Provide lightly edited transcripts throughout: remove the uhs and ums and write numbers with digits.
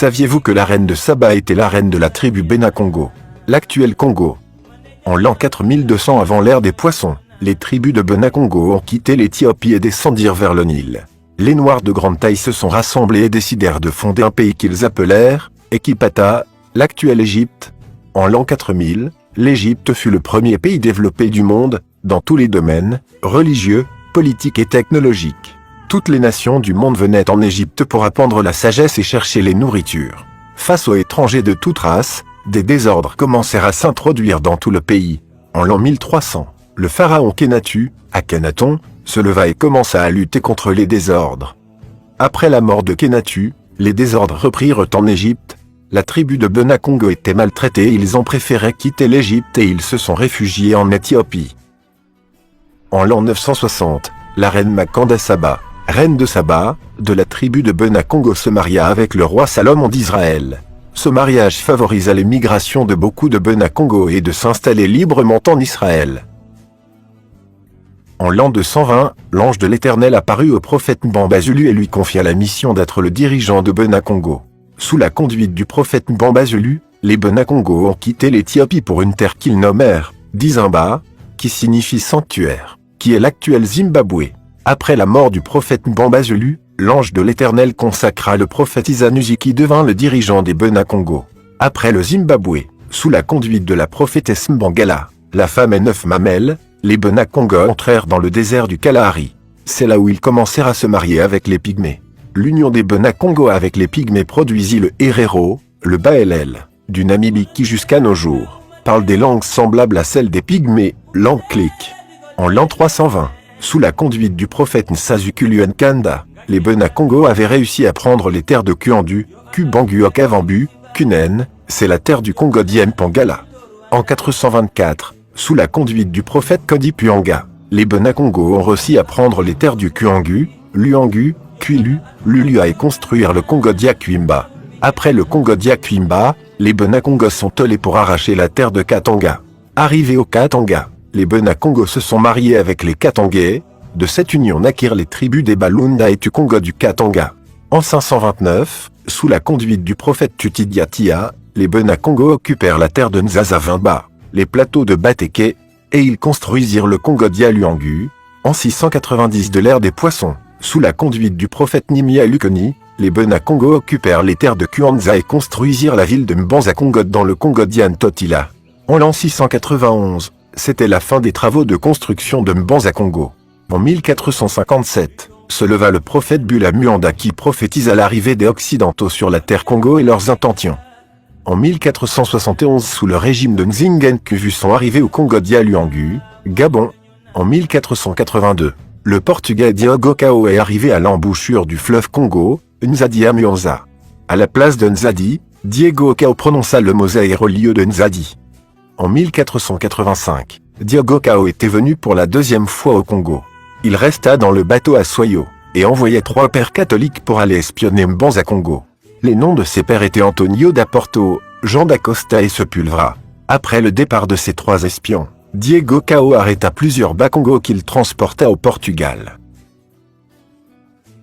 Saviez-vous que la reine de Saba était la reine de la tribu Bena-Congo, l'actuel Congo? En l'an 4200 avant l'ère des poissons, les tribus de Bena-Congo ont quitté l'Éthiopie et descendirent vers le Nil. Les Noirs de grande taille se sont rassemblés et décidèrent de fonder un pays qu'ils appelèrent Équipata, l'actuelle Égypte. En l'an 4000, l'Égypte fut le premier pays développé du monde, dans tous les domaines, religieux, politiques et technologiques. Toutes les nations du monde venaient en Égypte pour apprendre la sagesse et chercher les nourritures. Face aux étrangers de toute race, des désordres commencèrent à s'introduire dans tout le pays. En l'an 1300, le pharaon Khénatu, Akhenaton, se leva et commença à lutter contre les désordres. Après la mort de Khénatu, les désordres reprirent en Égypte. La tribu de Bena-Congo était maltraitée et ils ont préféré quitter l'Égypte et ils se sont réfugiés en Éthiopie. En l'an 960, la reine Makanda Saba, reine de Saba, de la tribu de Bena-Congo se maria avec le roi Salomon d'Israël. Ce mariage favorisa les migrations de beaucoup de Bena-Congo et de s'installer librement en Israël. En l'an 220, l'ange de l'Éternel apparut au prophète Mbambazulu et lui confia la mission d'être le dirigeant de Bena-Congo. Sous la conduite du prophète Mbambazulu, les Bena-Congo ont quitté l'Éthiopie pour une terre qu'ils nommèrent Dizimba, qui signifie sanctuaire, qui est l'actuel Zimbabwe. Après la mort du prophète Mbambazulu, l'ange de l'Éternel consacra le prophète Isanusi qui devint le dirigeant des Bena-Congo. Après le Zimbabwe, sous la conduite de la prophétesse Mbangala, la femme et 9 mamelles, les Bena-Congo entrèrent dans le désert du Kalahari. C'est là où ils commencèrent à se marier avec les Pygmées. L'union des Bena-Congo avec les Pygmées produisit le Herero, le Baelel, du Namibie qui jusqu'à nos jours, parle des langues semblables à celles des Pygmées, langue clique. En l'an 320, sous la conduite du prophète Nsazukulu Nkanda, les Bena-Congo avaient réussi à prendre les terres de Kuandu, Kubangu Okavambu, Kunen, c'est la terre du Congo d'Iempangala. En 424, sous la conduite du prophète Kodi Puanga, les Bena-Congo ont réussi à prendre les terres du Kuangu, Luangu, Kwilu, Lulua et construire le Congo d'Yakwimba. Après le Congo d'Yakwimba, les Bena-Congo sont allés pour arracher la terre de Katanga. Arrivés au Katanga, les Bena-Congo se sont mariés avec les Katangais. De cette union naquirent les tribus des Balunda et du Congo du Katanga. En 529, sous la conduite du prophète Tutidiatia, les Bena-Congo occupèrent la terre de Nzazavimba, les plateaux de Bateke, et ils construisirent le Congo d'Yaluangu. En 690 de l'ère des poissons, sous la conduite du prophète Nimia Lukoni, les Bena-Congo occupèrent les terres de Kuanza et construisirent la ville de Mbanza-Congo dans le Congo d'Yantotila. En l'an 691, c'était la fin des travaux de construction de Mbanza-Congo. En 1457, se leva le prophète Bula Muanda qui prophétisa l'arrivée des Occidentaux sur la terre Congo et leurs intentions. En 1471, sous le régime de Nzingen Kuvu sont arrivés au Congo d'Yaluangu, Gabon. En 1482, le Portugais Diogo Cao est arrivé à l'embouchure du fleuve Congo, Nzadi à Muanza. À la place de Nzadi, Diego Cao prononça le mosaïque au lieu de Nzadi. En 1485, Diogo Cao était venu pour la deuxième fois au Congo. Il resta dans le bateau à Soyo, et envoyait 3 pères catholiques pour aller espionner Mbanza-Congo. Les noms de ces pères étaient Antonio da Porto, Jean d'Acosta et Sepulvra. Après le départ de ces 3 espions, Diego Cao arrêta plusieurs Bakongo qu'il transporta au Portugal.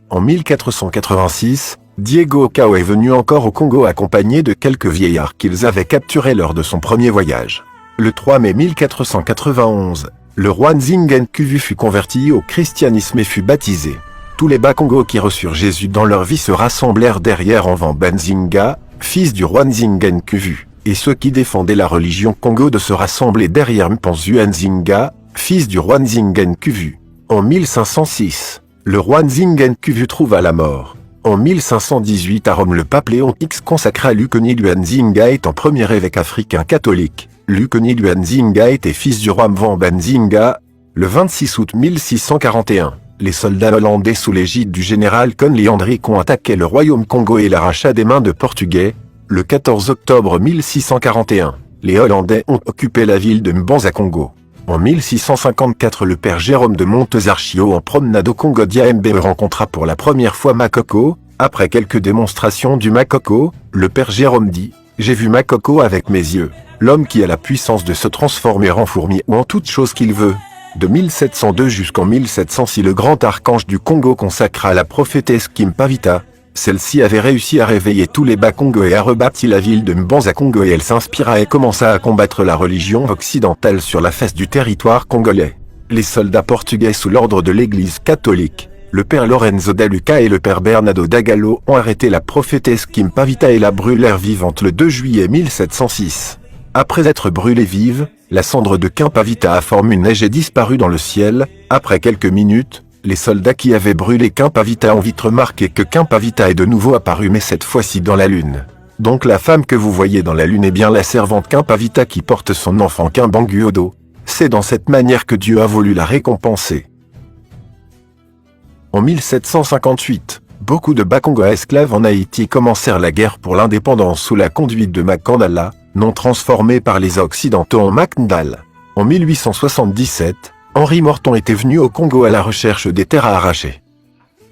En 1486, Diego Cao est venu encore au Congo accompagné de quelques vieillards qu'ils avaient capturés lors de son premier voyage. Le 3 mai 1491, le roi Nzingen Kuvu fut converti au christianisme et fut baptisé. Tous les Bakongo qui reçurent Jésus dans leur vie se rassemblèrent derrière Envan Benzinga, fils du roi Nzingen Kuvu, et ceux qui défendaient la religion Congo de se rassembler derrière Mpanzu Nzinga, fils du roi Nzingen Kuvu. En 1506, le roi Nzingen Kuvu trouva la mort. En 1518 à Rome le pape Léon X consacra Lukoni Nzinga étant premier évêque africain catholique. Lukoni Nzinga était fils du roi Mvan Benzinga. Le 26 août 1641, les soldats hollandais sous l'égide du général Conley Hendrik ont attaqué le royaume Congo et l'arracha des mains de Portugais. Le 14 octobre 1641, les Hollandais ont occupé la ville de Mbanza-Congo. En 1654, le père Jérôme de Montezarchio en promenade au Congo d'Yaembe rencontra pour la première fois Makoko. Après quelques démonstrations du Makoko, le père Jérôme dit « J'ai vu Makoko avec mes yeux, l'homme qui a la puissance de se transformer en fourmi ou en toute chose qu'il veut. » De 1702 jusqu'en 1706, le grand archange du Congo consacra la prophétesse Kimpavita. Celle-ci avait réussi à réveiller tous les Bakongo et a rebâti la ville de Mbanza Congo et elle s'inspira et commença à combattre la religion occidentale sur la face du territoire congolais. Les soldats portugais sous l'ordre de l'église catholique, le père Lorenzo da Luca et le père Bernardo da Gallo ont arrêté la prophétesse Kim Pavita et la brûlèrent vivante le 2 juillet 1706. Après être brûlée vive, la cendre de Kim Pavita a formé une neige et disparu dans le ciel. Après quelques minutes, les soldats qui avaient brûlé Kim Pavita ont vite remarqué que Kim Pavita est de nouveau apparu mais cette fois-ci dans la lune. Donc la femme que vous voyez dans la lune est bien la servante Kim Pavita qui porte son enfant Kimbangu au dos. C'est dans cette manière que Dieu a voulu la récompenser. En 1758, beaucoup de Bakongo esclaves en Haïti commencèrent la guerre pour l'indépendance sous la conduite de Makandala, nom transformé par les Occidentaux en Macndal. En 1877, Henri Morton était venu au Congo à la recherche des terres à arracher.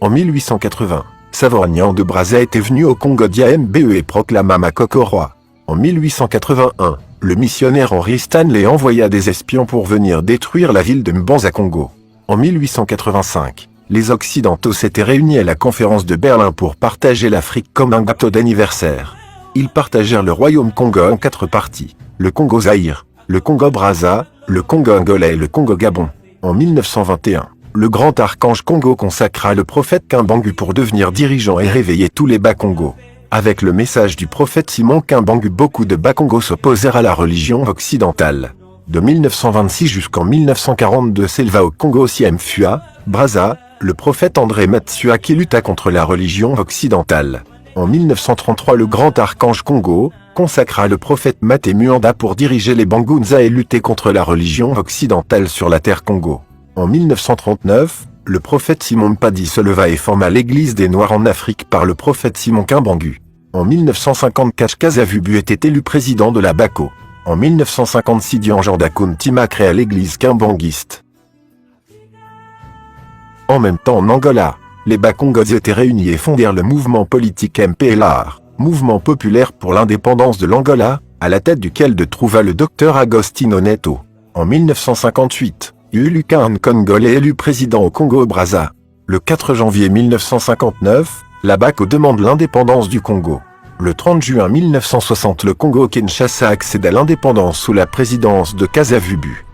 En 1880, Savorgnan de Brazza était venu au Congo d'Iambe et proclama Makoko roi. En 1881, le missionnaire Henry Stanley envoya des espions pour venir détruire la ville de Mbanza Congo. En 1885, les Occidentaux s'étaient réunis à la conférence de Berlin pour partager l'Afrique comme un gâteau d'anniversaire. Ils partagèrent le royaume Congo en 4 parties, le Congo Zaïre, le Congo Brazza, le Congo Angola et le Congo Gabon. En 1921, le grand archange Congo consacra le prophète Kimbangu pour devenir dirigeant et réveiller tous les Bakongo. Avec le message du prophète Simon Kimbangu, beaucoup de Bakongo s'opposèrent à la religion occidentale. De 1926 jusqu'en 1942 s'éleva au Congo Siemfua, Brazza, le prophète André Matsua qui lutta contre la religion occidentale. En 1933 le grand archange Congo consacra le prophète Maté Muanda pour diriger les Bangunza et lutter contre la religion occidentale sur la terre Congo. En 1939, le prophète Simon Mpadi se leva et forma l'église des Noirs en Afrique par le prophète Simon Kimbangu. En 1954 Kasavubu était élu président de la Bako. En 1956 Dianjanda Kuntima créa l'église kimbanguiste. En même temps en Angola, les Bakongos étaient réunis et fondèrent le mouvement politique MPLR, Mouvement populaire pour l'indépendance de l'Angola, à la tête duquel se trouva le docteur Agostinho Neto. En 1958, Uluka Nkongole est élu président au Congo-Brazza. Le 4 janvier 1959, la Bako demande l'indépendance du Congo. Le 30 juin 1960, le Congo-Kinshasa accède à l'indépendance sous la présidence de Kasavubu.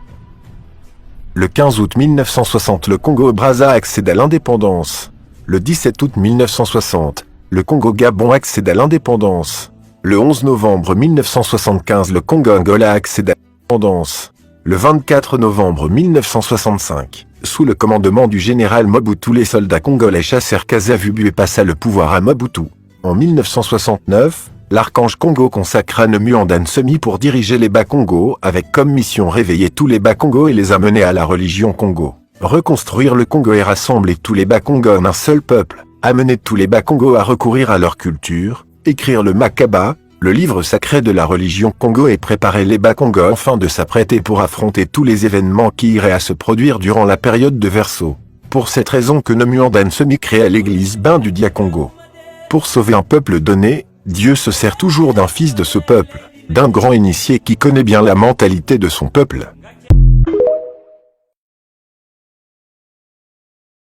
Le 15 août 1960, le Congo-Brazza accède à l'indépendance. Le 17 août 1960, le Congo-Gabon accède à l'indépendance. Le 11 novembre 1975, le Congo-Angola accède à l'indépendance. Le 24 novembre 1965, sous le commandement du général Mobutu, les soldats congolais chassèrent Kasavubu et passa le pouvoir à Mobutu. En 1969, l'archange Congo consacra Nemuanda Nsemi pour diriger les Bakongo avec comme mission réveiller tous les Bakongo et les amener à la religion Congo. Reconstruire le Congo et rassembler tous les Bakongo en un seul peuple, amener tous les Bakongo à recourir à leur culture, écrire le Makaba, le livre sacré de la religion Congo et préparer les Bakongo afin de s'apprêter pour affronter tous les événements qui iraient à se produire durant la période de Verseau. Pour cette raison que Nemuanda Nsemi créa l'église Bain du Dia Congo. Pour sauver un peuple donné, Dieu se sert toujours d'un fils de ce peuple, d'un grand initié qui connaît bien la mentalité de son peuple.